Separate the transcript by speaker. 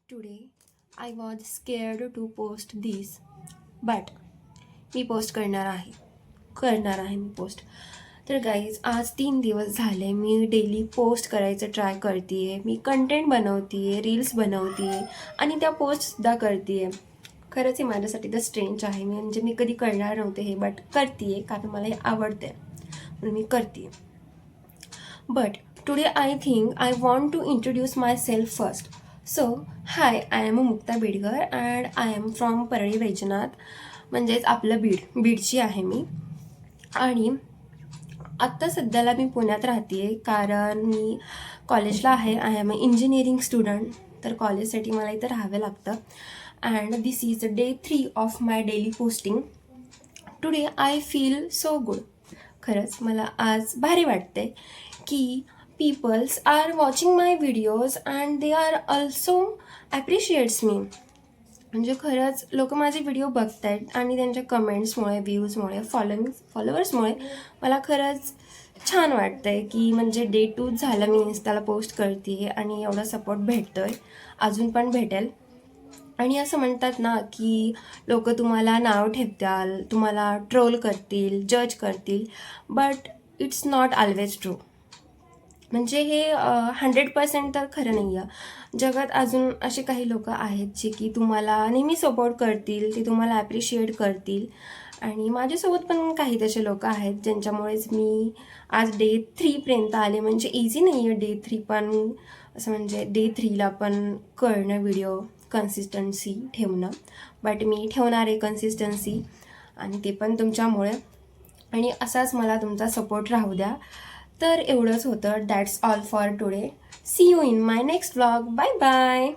Speaker 1: Today I was scared to post this, but me post करणार आहे मी post. तर guys आज 3 दिवस झाले मी डेली पोस्ट करायचं ट्राय करते आहे. मी कंटेंट बनवते आहे, रील्स बनवते आहे आणि त्या पोस्टसुद्धा करते आहे. खरंच हे माझ्यासाठी तर स्ट्रेंज आहे. म्हणजे मी कधी करणार नव्हते हे, बट करते आहे कारण मला हे आवडते म्हणून मी करते आहे. But today I think I want to introduce myself first. So, hi, I am Mukta Bidgar and I am from Parli Vaijnath, म्हणजेच आपलं बीडची आहे मी. आणि आत्ता सध्याला मी पुण्यात राहते आहे कारण मी कॉलेजला आहे. I am a engineering student. तर कॉलेजसाठी मला इथं राहावं लागतं. And this is day 3 of my daily posting. Today I feel so good. खरंच मला आज भारी वाटते की peoples are watching my videos and they are also appreciates me. म्हणजे खरंच लोक माझे व्हिडिओ बघत आहेत आणि त्यांच्या कमेंट्समुळे, व्ह्यूजमुळे, फॉलोअर्समुळे मला खरंच छान वाटतं आहे की म्हणजे डे 2 झालं मी इन्स्टाला पोस्ट करते आहे आणि एवढा सपोर्ट भेटतो आहे, अजून पण भेटेल. आणि असं म्हणतात ना की लोक तुम्हाला नाव ठेवतील, तुम्हाला ट्रोल करतील, जज करतील, but it's not always true. म्हणजे हे 100% तर खरं नाही आहे. जगात अजून असे काही लोक आहेत जे की तुम्हाला नेहमी सपोर्ट करतील, ते तुम्हाला ॲप्रिशिएट करतील. आणि माझ्यासोबत पण काही तसे लोक आहेत ज्यांच्यामुळेच मी आज डे 3पर्यंत आले. म्हणजे इझी नाही आहे डे 3 पण, असं म्हणजे डे 3ला पण करणं, व्हिडिओ कन्सिस्टन्सी ठेवणं. बट मी ठेवणार आहे कन्सिस्टन्सी, आणि ते पण तुमच्यामुळे. आणि असाच मला तुमचा सपोर्ट राहू द्या. तर एवढंच होतं. That's all for today. See you in my next vlog. Bye bye.